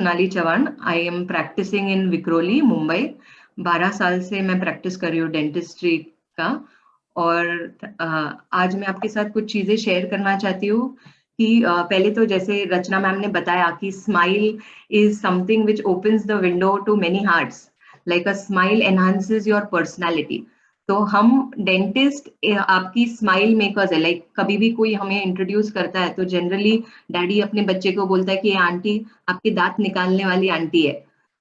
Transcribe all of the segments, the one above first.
Sonali Chauhan. I am practicing in Vikhroli, Mumbai. 12 साल से मैं प्रैक्टिस कर रही हूँ डेंटिस्ट्री का। और आज मैं आपके साथ कुछ चीजें शेयर करना चाहती हूँ कि पहले तो जैसे रचना मैम ने बताया कि smile is something which opens the window to many hearts, like a smile enhances your personality. तो हम डेंटिस्ट आपकी स्माइल मेकर्स है। लाइक कभी भी कोई हमें इंट्रोड्यूस करता है तो जनरली डैडी अपने बच्चे को बोलता है कि ये आंटी आपके दांत निकालने वाली आंटी है।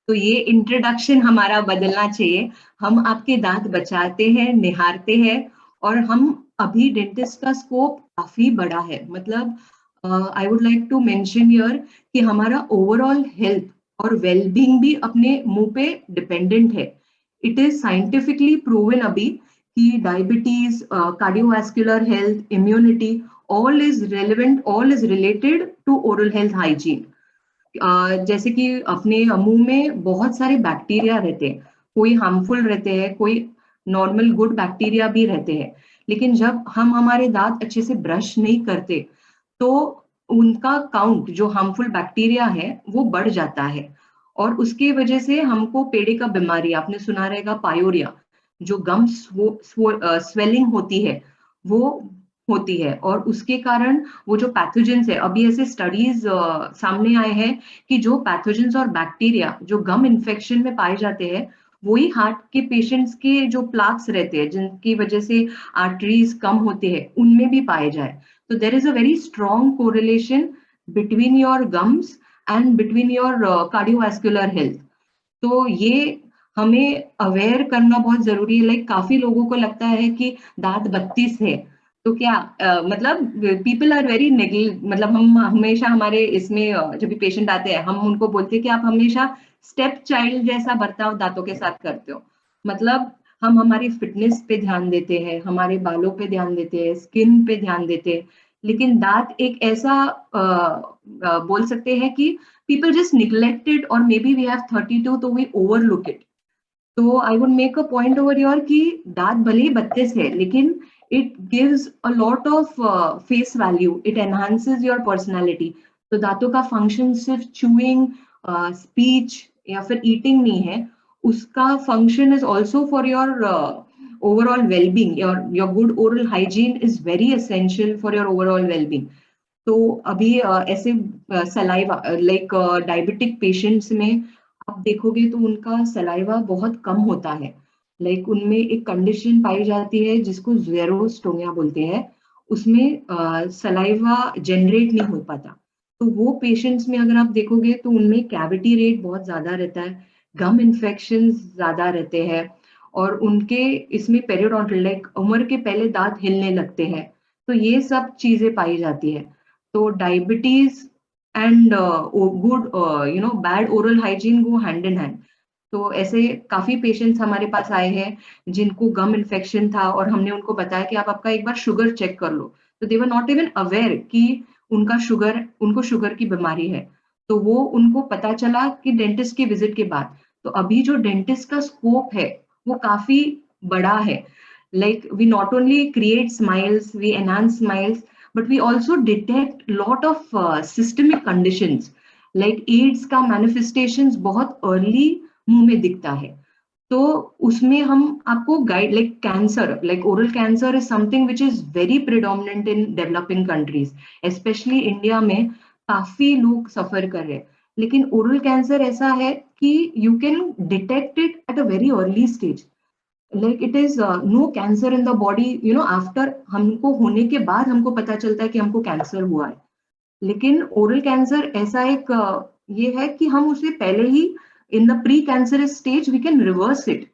तो ये इंट्रोडक्शन हमारा बदलना चाहिए। हम आपके दांत बचाते हैं, निहारते हैं। और हम अभी डेंटिस्ट का स्कोप काफी बड़ा है। मतलब I would like to mention here कि हमारा ओवरऑल हेल्थ और वेलबींग भी अपने मुंह पे डिपेंडेंट है। इट इज साइंटिफिकली प्रूवन अभी कि diabetes, cardiovascular health, immunity, all is relevant, all is related to oral health hygiene. जैसे कि अपने मुंह में बहुत सारे बैक्टीरिया रहते हैं, कोई हार्मफुल रहते हैं, कोई नॉर्मल गुड बैक्टीरिया भी रहते हैं। लेकिन जब हम हमारे दांत अच्छे से ब्रश नहीं करते तो उनका काउंट, जो हार्मफुल बैक्टीरिया है, वो बढ़ जाता है। और उसकी वजह से हमको पेड़े का बीमारी, आपने सुना रहेगा पायोरिया, जो गम स्वेलिंग होती है, वो होती है। और उसके कारण वो जो पैथोजेंस है, अभी ऐसे स्टडीज सामने आए हैं कि जो पैथोजेंस और बैक्टीरिया जो गम इन्फेक्शन में पाए जाते हैं, वही हार्ट के पेशेंट्स के जो प्लाक्स रहते हैं, जिनकी वजह से आर्टरीज कम होते हैं, उनमें भी पाए जाए। तो there is a very strong correlation between your gums and between your cardiovascular health. तो ये हमें अवेयर करना बहुत जरूरी है। लाइक काफी लोगों को लगता है कि दांत 32 है तो क्या, मतलब पीपल आर वेरी नेग्ल, मतलब हम हमेशा हमारे इसमें जब भी पेशेंट आते हैं हम उनको बोलते हैं कि आप हमेशा स्टेप चाइल्ड जैसा बर्ताव दांतों के साथ करते हो। मतलब हम हमारी फिटनेस पे ध्यान देते हैं, हमारे बालों पे ध्यान देते हैं, स्किन पे ध्यान देते हैं। लेकिन दांत एक ऐसा बोल सकते हैं कि people just neglect it, or maybe we have 32 तो we overlook it. तो I would make a point over your कि दांत भले ही 32 है, लेकिन it gives a lot of face value, it enhances your personality. तो दांतों का फंक्शन सिर्फ चूइंग, स्पीच या फिर ईटिंग नहीं है। उसका function is also for your overall wellbeing. Your good oral hygiene is very essential for your overall wellbeing. तो अभी ऐसे सलाइवा, लाइक डायबिटिक पेशेंट्स में आप देखोगे तो उनका सलाइवा बहुत कम होता है। लाइक उनमें एक कंडीशन पाई जाती है जिसको ज़ेरोस्टोमिया बोलते हैं। उसमें सलाइवा जनरेट नहीं हो पाता। तो वो पेशेंट्स में अगर आप देखोगे तो उनमें कैविटी रेट बहुत ज्यादा रहता है, गम इन्फेक्शन ज्यादा रहते हैं। और उनके इसमें पेरियोडोंटल, लाइक उम्र के पहले दांत हिलने लगते हैं। तो ये सब चीजें पाई जाती है। तो diabetes and good bad oral hygiene go hand in hand. तो ऐसे काफी पेशेंट्स हमारे पास आए हैं जिनको गम इन्फेक्शन था और हमने उनको बताया कि आप आपका एक बार शुगर चेक कर लो। तो दे वर नॉट इवन अवेयर कि उनको शुगर की बीमारी है। तो वो उनको पता चला कि डेंटिस्ट की विजिट के बाद। तो अभी जो डेंटिस्ट का स्कोप है वो काफी बड़ा है। Like we not only create smiles, we enhance smiles, but we also detect lot of systemic conditions, like AIDS का manifestations बहुत early मुंह में दिखता है। तो उसमें हम आपको guide, like cancer, like oral cancer is something which is very predominant in developing countries, specially India में काफी लोग सफर कर रहे हैं। लेकिन ओरल कैंसर ऐसा है कि you can detect it at a very early stage. Like it is no cancer in the body, after हमको होने के बाद हमको पता चलता है कि हमको कैंसर हुआ है। लेकिन ओरल कैंसर ऐसा एक ये है कि हम उसे पहले ही in the pre cancerous stage we can reverse it.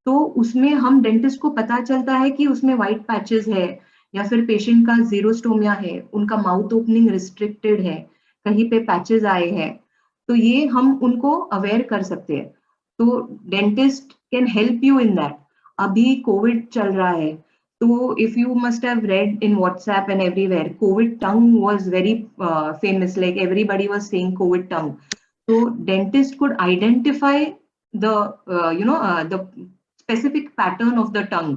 तो उसमें हम डेंटिस्ट को पता चलता है कि उसमें व्हाइट पैचेस है, या फिर पेशेंट का जीरोस्टोमिया है, उनका माउथ ओपनिंग रिस्ट्रिक्टेड है, कहीं पे पैचेस आए हैं। तो ये हम उनको अवेयर कर सकते हैं। तो dentist can help you in that. अभी कोविड चल रहा है, तो if you must have read in WhatsApp and everywhere, COVID tongue was very famous. Like everybody was saying COVID tongue. So dentist could identify the the specific pattern of the tongue.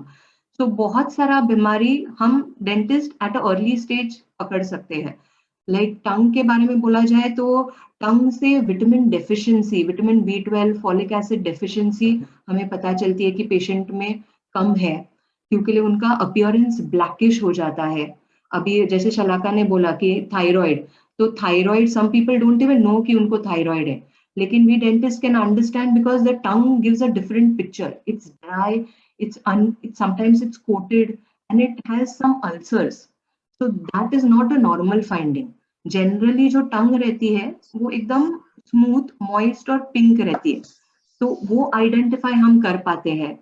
So बहुत सारा बीमारी हम dentist at a early stage पकड़ सकते हैं। Like टंग के बारे में बोला जाए तो टंग से vitamin deficiency, vitamin B12, folic acid deficiency हमें पता चलती है कि पेशेंट में कम है, क्योंकि उनका अपीयरेंस ब्लैकिश हो जाता है। अभी जैसे शलाका ने बोला कि थायराइड, तो thyroid some people don't even know कि उनको थायराइड है, लेकिन we dentist can understand because the tongue gives a different picture. It's dry, sometimes it's coated, and it has some ulcers. So that is not a normal finding. Generally जो टंग रहती है वो एकदम smooth, moist और pink रहती है, तो वो आइडेंटिफाई हम कर पाते हैं।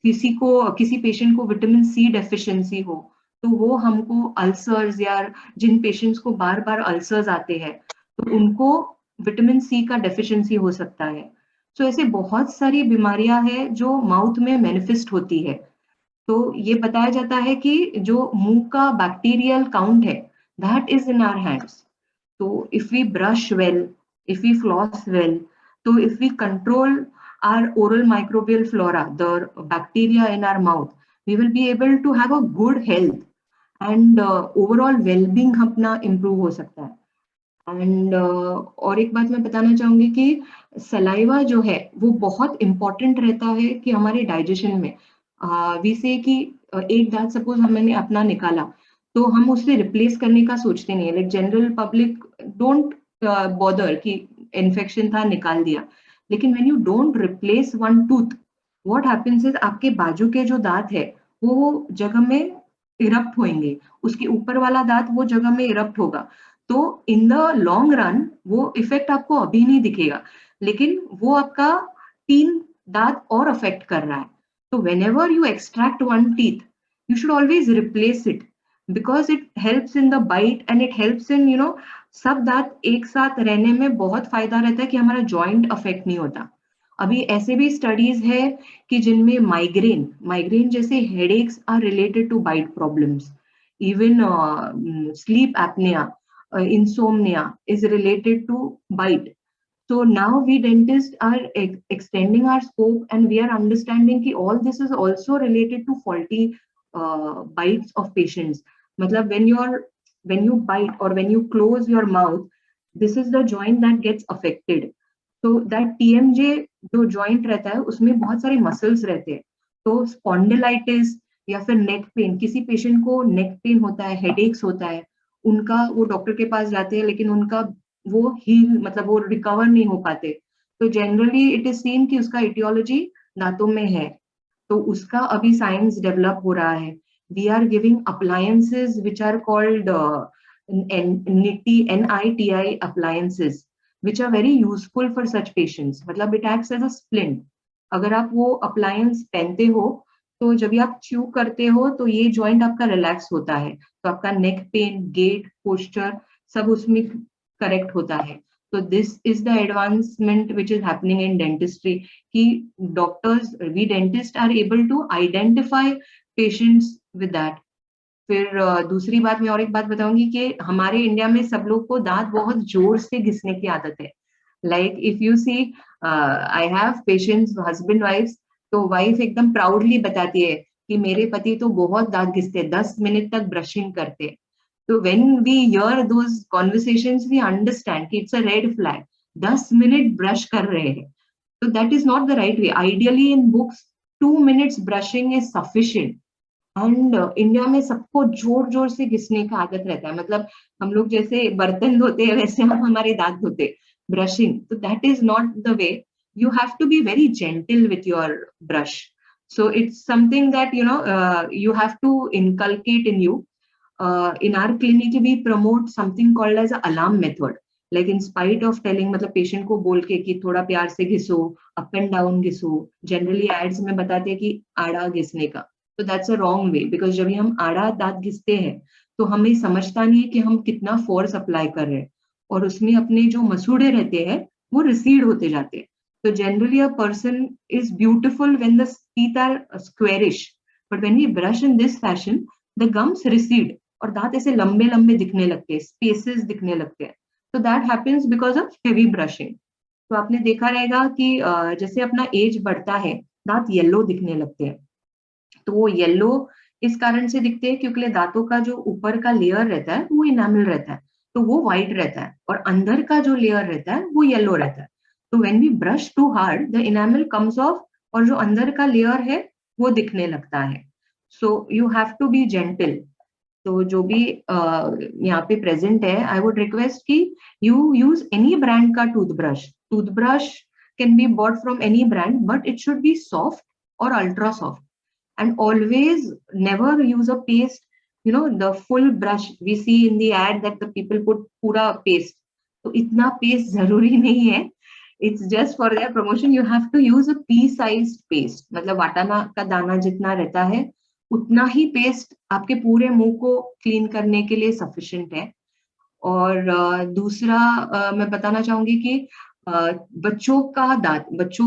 किसी पेशेंट को विटामिन सी डेफिशिएंसी हो, तो वो हमको अल्सर्स, या जिन पेशेंट्स को बार बार अल्सर्स आते हैं तो उनको विटामिन सी का डेफिशिएंसी हो सकता है। तो ऐसे बहुत सारी बीमारियां हैं जो माउथ में मैनिफेस्ट होती है। तो ये बताया जाता है कि जो मुंह का बैक्टीरियल काउंट है, that is in our hands. So if we brush well, if we floss well, so if we control our oral microbial flora, the bacteria in our mouth, we will be able to have a good health, and overall well-being अपना improve हो सकता है। And और एक बात मैं बताना चाहूंगी कि सलाइवा जो है वो बहुत इंपॉर्टेंट रहता है कि हमारे डाइजेशन में। वी से कि एक दांत सपोज हमने अपना निकाला, तो हम उसे रिप्लेस करने का सोचते नहीं है। Like general public don't bother कि इन्फेक्शन था, निकाल दिया। लेकिन when you don't replace one tooth, what happens is आपके बाजू के जो दांत है वो जगह में इरप्ट होंगे, उसके ऊपर वाला दांत वो जगह में इरप्ट होगा। तो इन द लॉन्ग रन वो इफेक्ट आपको अभी नहीं दिखेगा, लेकिन वो आपका 3 दांत और अफेक्ट कर रहा है। तो whenever you extract one teeth, you should always replace it, because it helps in the bite and it helps in सब दांत एक साथ रहने में बहुत फायदा रहता है कि हमारा जॉइंट अफेक्ट नहीं होता। अभी ऐसे भी स्टडीज है कि जिनमें माइग्रेन जैसे headaches are related to bite problems, even sleep apnea, insomnia is related to bite. So now we dentists are extending our scope, and we are understanding that all this is also related to faulty bites of patients. Matlab when you bite or when you close your mouth, this is the joint that gets affected. So that TMJ जो joint रहता है उसमें बहुत सारे muscles रहते हैं। तो spondylitis या फिर neck pain, किसी patient को neck pain होता है, headaches होता है, उनका वो डॉक्टर के पास जाते हैं लेकिन उनका वो हील मतलब वो रिकवर नहीं हो पाते। तो जनरली इट इज सीन कि उसका इटियोलॉजी दांतों में है, तो उसका अभी साइंस डेवलप हो रहा है। We are giving appliances which are called NITI appliances, which are very useful for such patients. मतलब it acts as a splint. अगर आप वो अप्लायंस पहनते हो तो जब भी आप च्यू करते हो तो ये जॉइंट आपका रिलैक्स होता है, तो आपका नेक पेन, गेट, पोस्चर सब उसमें करेक्ट होता है। तो this is the advancement which is happening in dentistry कि doctors, we dentist are able to identify patients with that. फिर दूसरी बात मैं और एक बात बताऊंगी कि हमारे इंडिया में सब लोग को दांत बहुत जोर से घिसने की आदत है। Like if you see, I have patients, husband wife, तो वाइफ एकदम प्राउडली बताती है कि मेरे पति तो बहुत दांत घिसते, 10 मिनट तक ब्रशिंग करते। तो when we hear those conversations we understand कि it's a red flag, 10 minute brush कर रहे हैं। तो that is not the right way. Ideally in books 2 minutes brushing is sufficient. And India में सबको जोर जोर से घिसने का आदत रहता है। मतलब हम लोग जैसे बर्तन धोते हैं वैसे हम हमारे दांत धोते, ब्रशिंग। तो that is not the way. You have to be very gentle with your brush. So it's something that you have to inculcate in you. In our clinic we promote something called as a alarm method. Like in spite of telling, मतलब patient को बोल के कि थोड़ा प्यार से घिसो, up and down घिसो, generally ads में बताते हैं कि आड़ा घिसने का। तो that's a wrong way, because जब हम आड़ा दांत घिसते हैं तो हमें समझता नहीं है कि हम कितना फोर्स अप्लाई कर रहे हैं, और उसमें अपने जो मसूड़े रहते हैं वो रिसीड होते जाते हैं। So generally a person is beautiful when the teeth are squarish, but when we brush in this fashion, the gums recede और दांत ऐसे लंबे लंबे दिखने लगते हैं, स्पेसेस दिखने लगते हैं। तो that happens because of heavy brushing. तो आपने देखा रहेगा कि जैसे अपना एज बढ़ता है दांत येलो दिखने लगते हैं। तो वो येलो इस कारण से दिखते हैं क्योंकि दांतों का जो ऊपर का लेयर रहता है वो इनामिल रहता है, तो वो व्हाइट रहता है और अंदर का जो लेयर रहता है वो येलो रहता है। तो when we brush too hard the enamel comes off और जो अंदर का लेयर है वो दिखने लगता है। So you have to be gentle. तो जो भी यहाँ पे प्रेजेंट है, आई वुड रिक्वेस्ट कि यू यूज एनी ब्रांड का toothbrush. Toothbrush can be bought from any brand, but it should be soft और ultra soft. And always never use a paste, the full brush we see in the ad that the people put pura paste. तो इतना paste जरूरी नहीं है। It's just for their promotion. You have to use a pea-sized paste. मतलब वाटाना का दाना जितना रहता है उतना ही पेस्ट आपके पूरे मुंह को क्लीन करने के लिए सफिशिएंट है। और दूसरा मैं बताना चाहूंगी कि बच्चों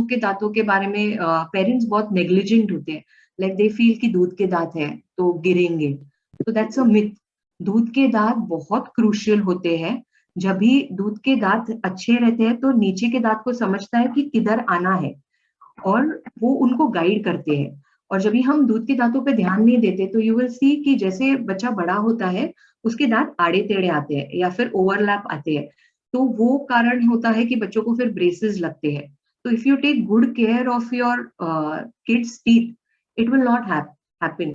के दांतों के बारे में पेरेंट्स बहुत नेग्लिजेंट होते हैं। लाइक दे फील कि दूध के दांत है तो गिरेंगे। तो दैट्स अ मिथ। दूध के दांत बहुत क्रूशियल होते हैं। जब भी दूध के दांत अच्छे रहते हैं तो नीचे के दांत को समझता है कि किधर आना है और वो उनको गाइड करते हैं। और जब भी हम दूध के दांतों पे ध्यान नहीं देते तो यू विल सी कि जैसे बच्चा बड़ा होता है उसके दांत आड़े टेढ़े आते हैं या फिर ओवरलैप आते हैं। तो वो कारण होता है कि बच्चों को फिर ब्रेसेस लगते हैं। तो if you take good care of your kids teeth it will not happen.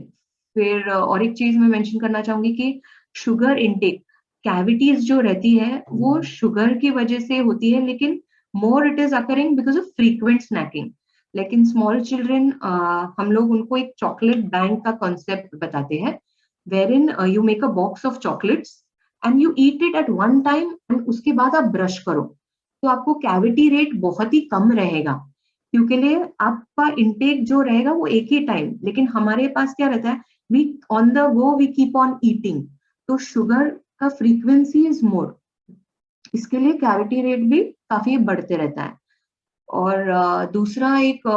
फिर और एक चीज मैं मेंशन करना चाहूंगी कि शुगर इनटेक, कैविटीज जो रहती है वो शुगर की वजह से होती है, लेकिन more it is occurring because of frequent snacking. लेकिन स्मॉल चिल्ड्रन हम लोग उनको एक चॉकलेट बैंक का कॉन्सेप्ट बताते हैं, where you make a box of chocolates and you eat it at one time and उसके बाद आप ब्रश करो तो आपको कैविटी रेट बहुत ही कम रहेगा, क्योंकि लिए आपका इंटेक जो रहेगा वो एक ही टाइम। लेकिन हमारे पास क्या रहता है, we on the go we keep on eating, तो शुगर का फ्रीक्वेंसी इज मोर, इसके लिए कैविटी रेट भी काफी बढ़ते रहता है। और दूसरा एक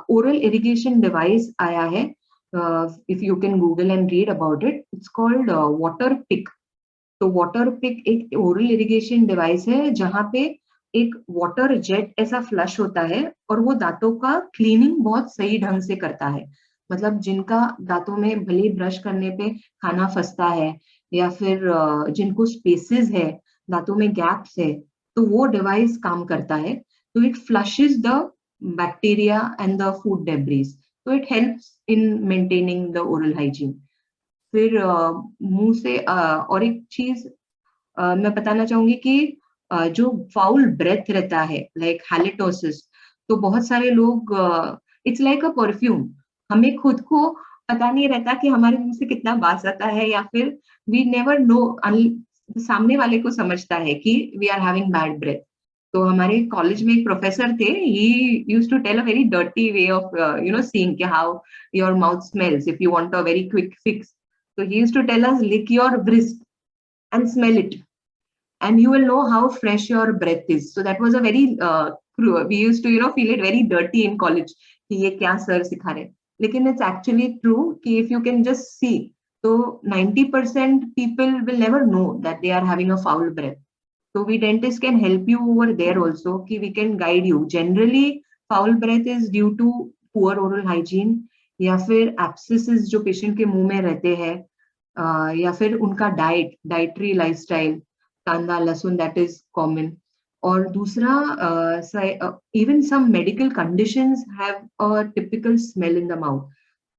ओरल इरिगेशन डिवाइस आया है, if you can Google and read about it, it's called water pick. तो वाटर पिक एक ओरल इरिगेशन डिवाइस है जहां पे एक वाटर जेट ऐसा फ्लश होता है और वो दांतों का क्लीनिंग बहुत सही ढंग से करता है। मतलब जिनका दांतों में भले ब्रश करने पे खाना फंसता है या फिर जिनको स्पेसेस है, दांतों में गैप्स है, तो वो डिवाइस काम करता है। तो it flushes the bacteria and the food debris, तो it helps in maintaining the oral hygiene. फिर मुंह से और एक चीज मैं बताना चाहूंगी कि जो फाउल ब्रेथ रहता है लाइक हैलिटोसिस, तो बहुत सारे लोग, इट्स लाइक अ परफ्यूम, हमें खुद को पता नहीं रहता कि हमारे मुंह से कितना बास आता है, या फिर वी नेवर नो, सामने वाले को समझता है कि we are having bad breath. तो हमारे कॉलेज में एक प्रोफेसर थे, he used to tell a very dirty way of seeing कि how your mouth smells if you want a very quick fix. So he used to tell us, lick your wrist and smell it, and you will know how fresh your breath is. So that was a very we used to feel it very dirty in college कि ये क्या sir सिखा रहे हैं। लेकिन it's actually true कि if you can just see, तो 90% people will never know that they are having a foul breath. So we dentists can help you over there also कि we can guide you. Generally foul breath is due to poor oral hygiene या फिर abscesses जो patient के मुंह में रहते हैं, या फिर उनका डाइटरी लाइफस्टाइल, कांदा लहसुन, दैट इज कॉमन। और दूसरा even some medical conditions have a typical smell in the mouth,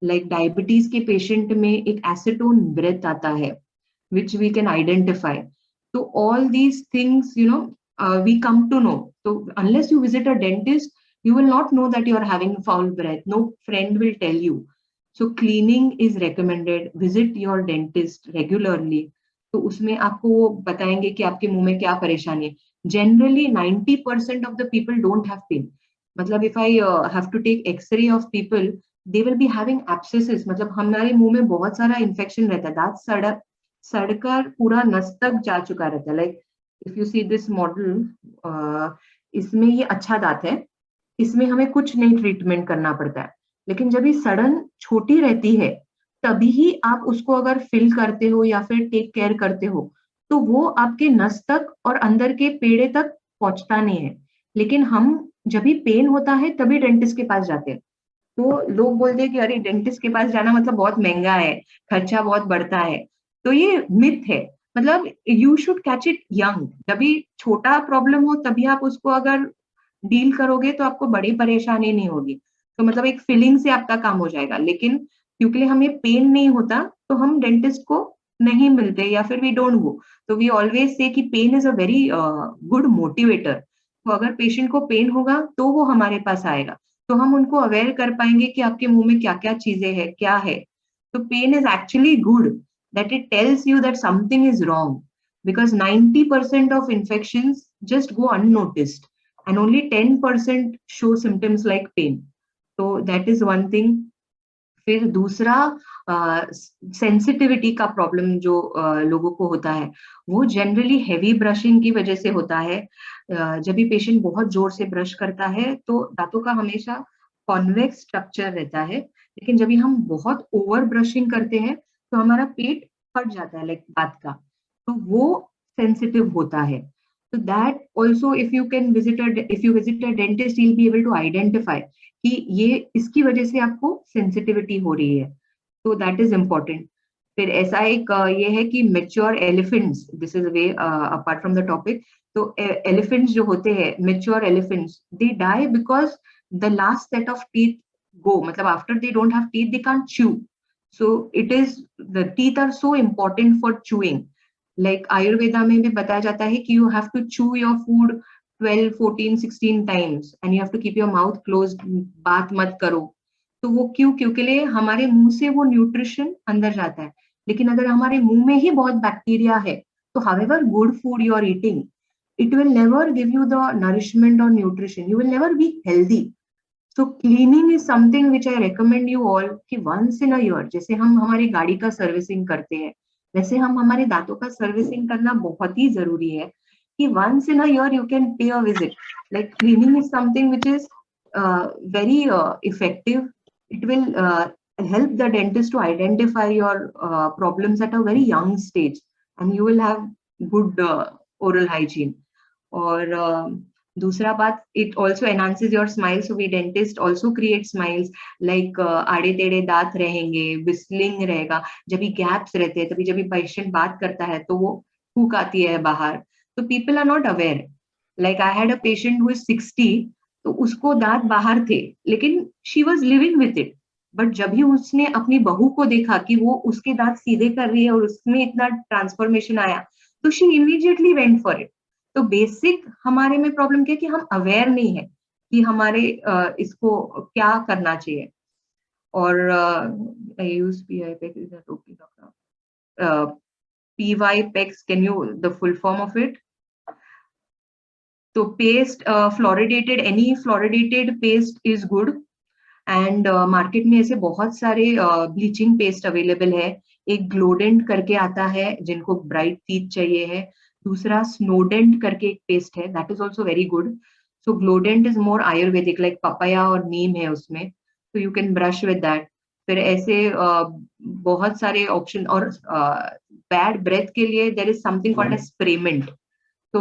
like diabetes के पेशेंट में एक एसीटोन ब्रेथ आता है which we can identify. So all these things, we come to know. So unless you visit a dentist, you will not know that you are having foul breath. No friend will tell you. So cleaning is recommended. Visit your dentist regularly. तो उसमें आपको वो बताएंगे कि आपके मुंह में क्या परेशानी है। Generally 90% of the people don't have pain. मतलब if I have to take X-ray of people, they will be having abscesses. मतलब हमारे मुंह में बहुत सारा इन्फेक्शन रहता है, दांत सड़कर पूरा नस तक जा चुका रहता है। Like if you see this model, इसमें ये अच्छा दांत है, इसमें हमें कुछ नहीं ट्रीटमेंट करना पड़ता है। लेकिन जब ये सड़न छोटी रहती है तभी ही आप उसको अगर फिल करते हो या फिर टेक केयर करते हो, तो वो आपके नस तक और अंदर के पेड़े तक पहुंचता नहीं है। लेकिन हम जब भी पेन होता है तभी डेंटिस्ट के पास जाते हैं। तो लोग बोलते हैं कि अरे डेंटिस्ट के पास जाना मतलब बहुत महंगा है, खर्चा बहुत बढ़ता है। तो ये मिथ है। मतलब you should catch it young, जब भी छोटा प्रॉब्लम हो तभी आप उसको अगर डील करोगे तो आपको बड़ी परेशानी नहीं होगी। तो मतलब एक फीलिंग से आपका काम हो जाएगा, लेकिन क्योंकि हमें पेन नहीं होता तो हम डेंटिस्ट को नहीं मिलते या फिर वी डोंट गो। तो वी ऑलवेज से कि pain is a very good motivator. तो अगर पेशेंट को पेन होगा तो वो हमारे पास आएगा, तो हम उनको अवेयर कर पाएंगे कि आपके मुंह में क्या क्या चीजें हैं, क्या है। तो pain is actually good, that it tells you that something is wrong, because 90% of infections just go unnoticed and only 10% show symptoms like pain. So that is one thing. फिर दूसरा, सेंसिटिविटी का प्रॉब्लम जो लोगों को होता है वो generally heavy brushing की वजह से होता है। जब भी पेशेंट बहुत जोर से ब्रश करता है तो दांतों का हमेशा कॉन्वेक्स स्ट्रक्चर रहता है, लेकिन जब भी हम बहुत ओवर ब्रशिंग करते हैं तो हमारा पेट फट जाता है लाइक दांत का, तो वो सेंसिटिव होता है। तो that also if you visit a dentist you will be able to identify कि ये इसकी वजह से आपको सेंसिटिविटी हो रही है। तो दैट इज इम्पोर्टेंट। फिर ऐसा एक ये है कि mature elephants, this is way apart from the topic. तो एलिफेंट्स जो होते हैं, mature elephants, they die because the last set of teeth go, मतलब after they don't have teeth they can't chew. So it is, the teeth are so important for chewing. Like Ayurveda में भी बताया जाता है कि you have to chew your food 12, 14, 16 times and you have to keep your mouth closed, बात मत करो। तो वो क्यों? क्योंकि लिए हमारे मुंह से वो न्यूट्रिशन अंदर जाता है, लेकिन अगर हमारे मुंह में ही बहुत बैक्टीरिया है तो however good food you are eating, it will never give you the nourishment or nutrition, you will never be healthy. So cleaning is something which I recommend you all कि once in a year, जैसे हम हमारी गाड़ी का servicing करते हैं वैसे हम हमारे दांतों का सर्विसिंग करना बहुत ही जरूरी है कि once in a year you can pay a visit. Like cleaning is something which is very effective. It will help the dentist to identify your problems at a very young stage, and you will have good oral hygiene. और दूसरा बात, it also enhances your smile, so we dentist also create smiles like आड़े टेढ़े दांत रहेंगे, बिस्लिंग रहेगा, जब भी गैप्स रहते हैं तभी जब भी पेशेंट बात करता है तो वो फूक आती है बाहर। तो people are not aware. Like I had a patient who is 60, तो उसको दांत बाहर थे लेकिन she was living with it. But जब भी उसने अपनी बहू को देखा कि वो उसके दांत सीधे कर रही है और उसमें इतना ट्रांसफॉर्मेशन आया, तो she immediately went for it. तो बेसिक हमारे में प्रॉब्लम क्या है कि हम अवेयर नहीं है कि हमारे इसको क्या करना चाहिए। और use PY PEX, can you the full form of it? तो paste, fluoridated, any fluoridated paste is good. And market में ऐसे बहुत सारे ब्लीचिंग पेस्ट अवेलेबल है। एक ग्लोडेंट करके आता है जिनको ब्राइट टीथ चाहिए है, दूसरा स्नोडेंट करके एक पेस्ट है, that is also very good. So Glodent is more Ayurvedic, like papaya और नीम है उसमें, तो you can brush with that. फिर ऐसे बहुत सारे ऑप्शन। और बैड ब्रेथ के लिए there is something called as spray mint. So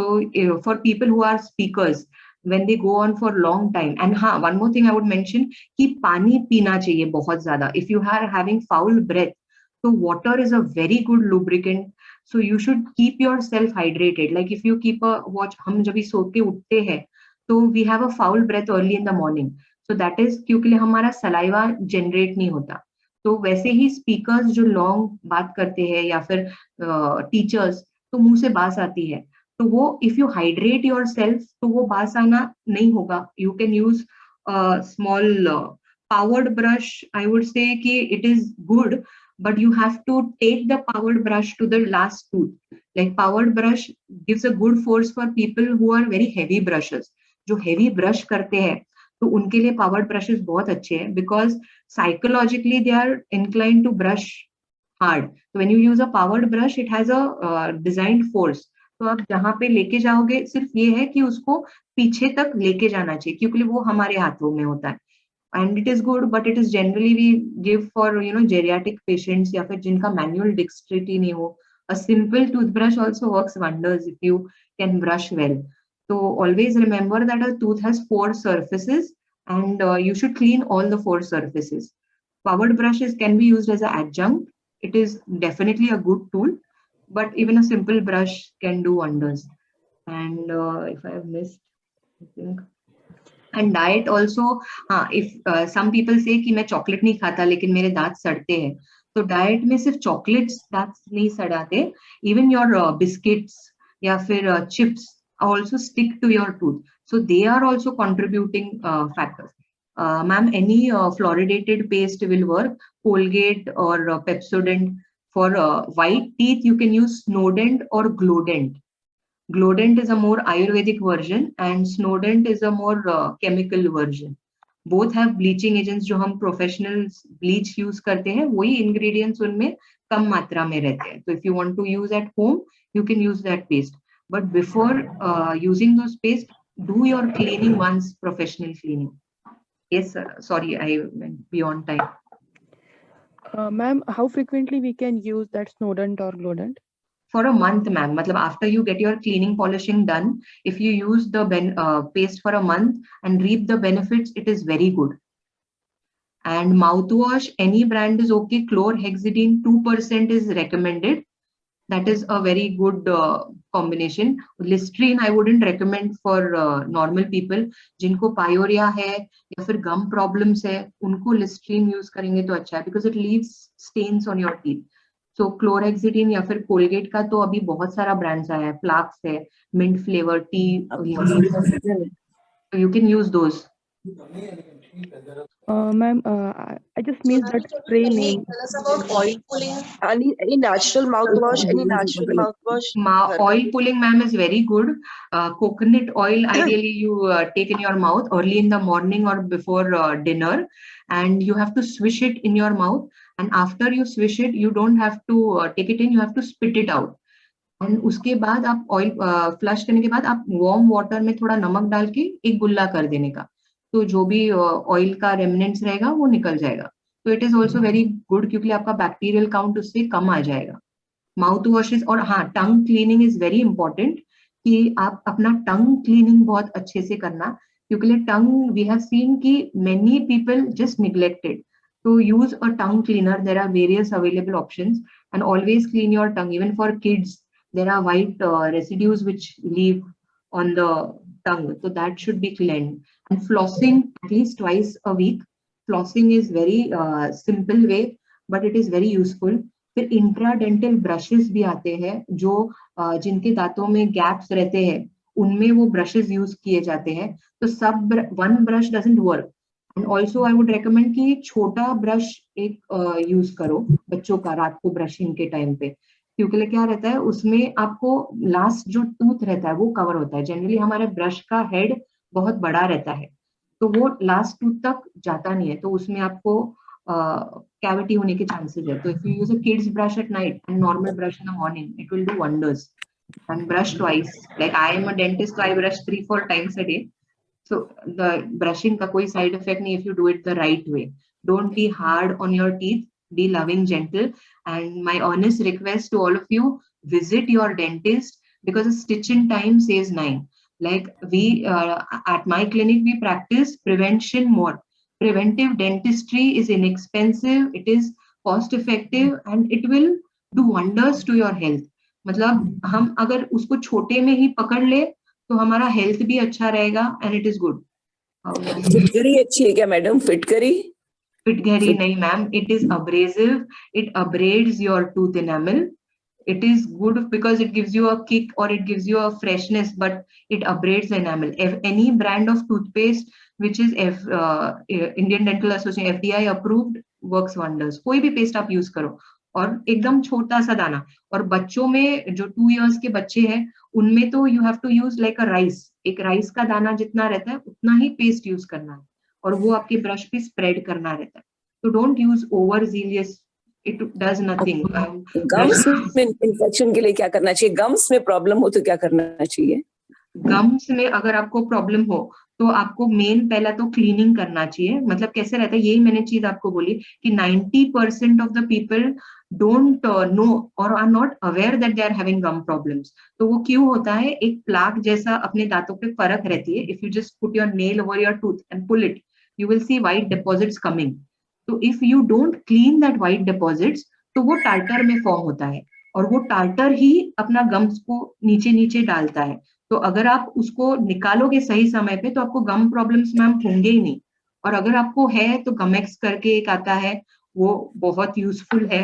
for people who are speakers, when they go on for long time, and हाँ, one more thing I would mention कि पानी पीना चाहिए बहुत ज़्यादा. If you are having foul breath, so water is a very good lubricant. So you should keep yourself hydrated. Like if you keep a watch, हम जब भी सो के उठते हैं, तो we have a foul breath early in the morning. So that is क्योंकि हमारा saliva generate नहीं होता. तो वैसे ही speakers जो long बात करते हैं या फिर teachers, तो मुंह से बास आती है। तो वो if you hydrate yourself तो वो बास आना नहीं होगा। You can use small powered brush. I would say that it is good, but you have to take the powered brush to the last tooth. Like powered brush gives a good force for people who are very heavy brushes. जो हैवी brush करते हैं तो उनके लिए powered brushes बहुत अच्छे हैं, because psychologically they are incline to brush hard. So when you use a powered brush, it has a designed force. तो आप जहां पे लेके जाओगे सिर्फ ये है कि उसको पीछे तक लेके जाना चाहिए, क्योंकि वो हमारे हाथों में होता है। And it is good, but it is generally we give for geriatric patients या फिर जिनका मैनुअल डिक्सट्रिटी नहीं हो। A simple toothbrush also works wonders if you can brush well. तो always remember that a tooth has 4 surfaces and you should clean all the 4 surfaces. Powered brushes can be used as an adjunct. It is definitely a good tool, but even a simple brush can do wonders. And if I have missed, I think. And diet also, हाँ, if some people say कि मैं chocolate नहीं खाता लेकिन मेरे दांत सड़ते हैं, तो डाइट में सिर्फ चॉकलेट्स दांत नहीं सड़ाते, इवन योर बिस्किट्स या फिर chips also stick to your tooth, so they are also contributing factors. Ma'am, any fluoridated paste will work. Colgate or Pepsodent. For white teeth you can use Snowdent or Glodent. Glodent is a more Ayurvedic version and Snowdent is a more chemical version. Both have bleaching agents जो हम professionals bleach use करते हैं, वही ingredients उनमें कम मात्रा में रहते हैं. So if you want to use at home, you can use that paste. But before using those paste, do your cleaning once, professional cleaning. Yes, sir. Sorry, I went beyond time. Ma'am, how frequently we can use that Snowdent or Glodent? For a month, ma'am. Matlab, after you get your cleaning polishing done, if you use the paste for a month and reap the benefits, it is very good. And mouthwash, any brand is okay. Chlorhexidine 2% is recommended. That is a very good combination. Listerine I wouldn't recommend for normal people. जिनको pyorrhea है या फिर gum problems है, उनको Listerine use करेंगे तो अच्छा है, because it leaves stains on your teeth. So chlorhexidine या फिर Colgate का तो अभी बहुत सारा brands आया है, Plax है, mint flavor tea, so you can use those. Ma'am, I just missed that spray name. Tell us about oil pulling. Any natural mouthwash? Any natural mouthwash? Oil pulling, ma'am, is very good. Coconut oil, ideally you take in your mouth early in the morning or before dinner, and you have to swish it in your mouth. And after you swish it, you don't have to take it in, you have to spit it out. And उसके बाद आप oil flush करने के बाद आप warm water में थोड़ा नमक डाल के एक गुल्ला कर देने का, तो जो भी ऑयल का रेमिनेंट्स रहेगा वो निकल जाएगा. तो it is also very good, क्योंकि आपका बैक्टीरियल काउंट उससे कम आ जाएगा. माउथ वॉशेस और हाँ, टंग क्लीनिंग इज वेरी इंपॉर्टेंट, कि आप अपना टंग क्लीनिंग बहुत अच्छे से करना, क्योंकि टंग वी हैव सीन कि मेनी पीपल जस्ट निग्लेक्टेड. तो use a tongue cleaner, there are various available options, and always clean your tongue. Even for kids there are white residues which leave on the tongue, so that should be cleaned. And flossing at least twice a week. Flossing is very simple way, but it is very useful. फिर इंट्राडेंटल brushes भी आते हैं, जो जिनके दांतों में gaps रहते हैं उनमें वो ब्रशेस यूज किए जाते हैं. तो सब one brush doesn't work. And also I would recommend कि छोटा ब्रश एक यूज करो बच्चों का रात को ब्रशिंग के टाइम पे, क्योंकि क्या रहता है उसमें आपको लास्ट जो टूथ रहता है वो कवर होता है. जनरली हमारे ब्रश का हेड बहुत बड़ा रहता है, तो वो लास्ट टूथ तक जाता नहीं है, तो उसमें आपको कैविटी होने के चांसेस है. तो if you use a kids brush at night and normal brush in the morning, it will do wonders. And brush twice, like I am a dentist, so I brush 3-4 times a day. So the brushing का कोई side effect नहीं if you do it the right way. Don't be hard on your teeth. Be loving, gentle, and my honest request to all of you, visit your dentist, because a stitch in time saves 9. Like we at my clinic we practice prevention more. Preventive dentistry is inexpensive, it is cost effective, and it will do wonders to your health. मतलब हम अगर उसको छोटे में ही पकड़ ले तो हमारा हेल्थ भी अच्छा रहेगा, and it is good. फिटकरी अच्छी है क्या मैडम? फिटकरी? फिटकरी नहीं ma'am, it is abrasive, it abrades your tooth enamel. It is good because it gives you a kick or it gives you a freshness, but it abrades the enamel. If any brand of toothpaste which is Indian Dental Association FDI approved works wonders. कोई भी paste आप use करो, और एकदम छोटा सा दाना. और बच्चों में जो 2 years के बच्चे हैं उनमें तो you have to use like a rice. एक राइस का दाना जितना रहता है उतना ही पेस्ट यूज करना है, और वो आपके ब्रश पे स्प्रेड करना रहता है. तो don't use over zealous, it does nothing. Gums में इन्फेक्शन के लिए क्या करना चाहिए? गम्स में प्रॉब्लम हो तो क्या करना चाहिए? गम्स में अगर आपको प्रॉब्लम हो तो आपको मेन पहला तो क्लीनिंग करना चाहिए. मतलब कैसे रहता है, यही मैंने चीज आपको बोली कि 90% of the people don't know or are not aware that they are having gum problems. तो वो क्यों होता है, एक प्लाक जैसा अपने दांतों पे फर्क रहती है. If you just put your nail over your tooth and pull it, you will see white deposits coming. तो if you don't clean that white deposits तो वो टार्टर में फॉर्म होता है, और वो टार्टर ही अपना गम्स को नीचे नीचे डालता है। तो अगर आप उसको निकालोगे सही समय पे तो आपको गम प्रॉब्लम्स मैम होंगे ही नहीं। और अगर आपको है तो गमेक्स करके एक आता है, वो बहुत यूजफुल है।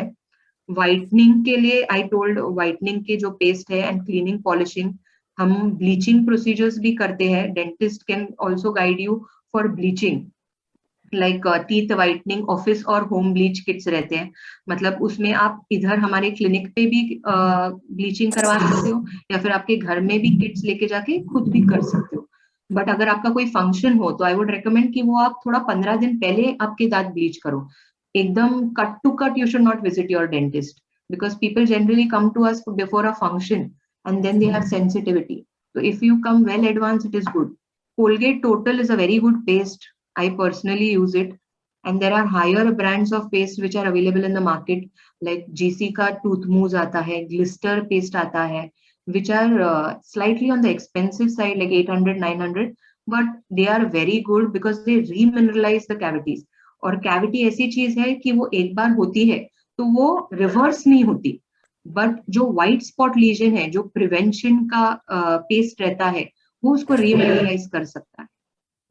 व्हाइटनिंग के लिए आई टोल्ड, व्हाइटनिंग के जो पेस्ट है एंड क्लीनिंग पॉलिशिंग, हम ब्लीचिंग प्रोसीजर्स भी करते हैं। Dentist can also guide you for bleaching, like teeth whitening office और होम ब्लीच किट्स रहते हैं। मतलब उसमें आप इधर हमारे क्लिनिक पे भी ब्लीचिंग करवा सकते हो, या फिर आपके घर में भी किट्स लेके जाके खुद भी कर सकते हो। बट अगर आपका कोई फंक्शन हो तो आई वुड रिकमेंड कि वो आप थोड़ा 15 दिन पहले आपके दांत ब्लीच करो। एकदम cut to cut you should not visit your dentist, because people generally come to us before a function and then they have sensitivity. So if you come well advanced, it is good. Colgate Total is a very good paste. I personally use it. And there are higher brands of paste which are available in the market, like GC का Tooth Mousse आता है, Glister paste आता है, which are slightly on the expensive side, like 800, 900, but they are very good because they remineralize the cavities. और cavity ऐसी चीज है कि वो एक बार होती है तो वो रिवर्स नहीं होती, बट जो व्हाइट स्पॉट लीजन है, जो प्रिवेंशन का पेस्ट रहता है, वो उसको रीमिनरलाइज कर सकता है।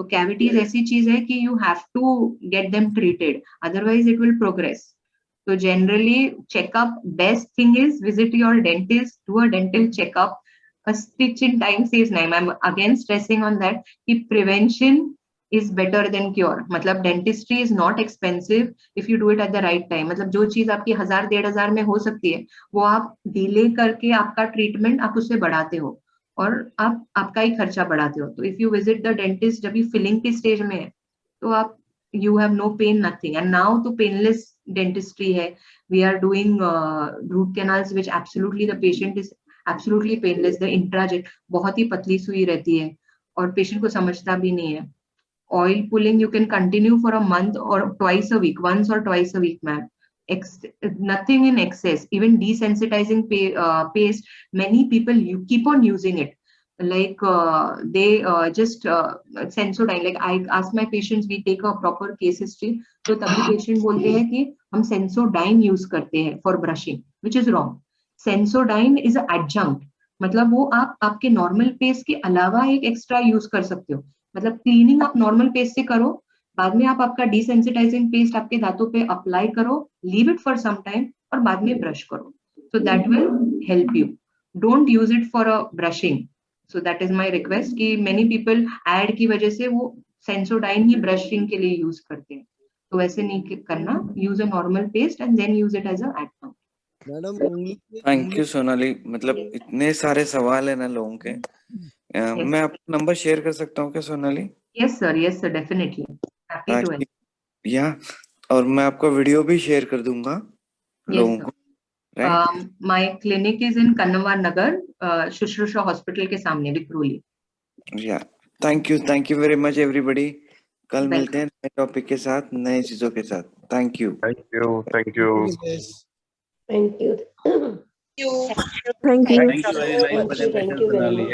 तो कैविटीज ऐसी चीज है कि you have to get them treated, otherwise it will progress. तो generally checkup, best thing is visit your dentist, do a dental checkup. A stitch in time saves nine. I'm again stressing on that कि prevention is better than cure. मतलब dentistry is not expensive if you do it at the right time. मतलब जो चीज आपकी 1000-1500 में हो सकती है, वो आप डिले करके आपका ट्रीटमेंट आप उससे बढ़ाते हो और आप आपका ही खर्चा बढ़ाते हो। तो if you visit the dentist जब ये फिलिंग के स्टेज में है तो आप you have no pain, nothing. And now तो पेनलेस डेंटिस्ट्री है, we are doing root canals which absolutely the patient is absolutely painless. The intrajet बहुत ही पतली सुई रहती है और पेशेंट को समझता भी नहीं है। Oil pulling you can continue for a month or twice a week, once or twice a week, ma'am. Nothing in excess. Even desensitizing paste, many people you keep on using it. Like they just Sensodyne. Like I ask my patients, we take a proper case history. तो तभी patient बोलते हैं कि हम Sensodyne use करते हैं for brushing, which is wrong. Sensodyne is an adjunct. मतलब वो आप आपके नॉर्मल पेस्ट के अलावा एक एक्स्ट्रा यूज कर सकते हो। मतलब क्लीनिंग आप नॉर्मल पेस्ट से करो, बाद में आप आपका डिसेंसिटाइजिंग पेस्ट आपके दांतों पे अप्लाई करो, leave it for some time और बाद में ब्रश करो। So that will help you. Don't use it for a brushing. So that is my request कि मेनी पीपल एड की वजह से वो सेंसोडाइन ही ब्रशिंग के लिए यूज करते हैं, तो वैसे नहीं करना। Use a normal paste and then use it as a adjunct. Madam thank you Sonali. मतलब इतने सारे सवाल है ना लोगों के। मैं आपका नंबर शेयर कर सकता हूँ क्या Sonali? Yes sir, definitely happy to help. या और मैं आपका वीडियो भी शेयर कर दूंगा लोगों को। My clinic is in Kannamwar Nagar, Sushrusha hospital के सामने, Vikhroli. Yeah thank you very much everybody. कल मिलते हैं नए टॉपिक के साथ, नए चीजों के साथ। Thank you. Thank you. Thank you. Thank you very nice presentation, Sonali.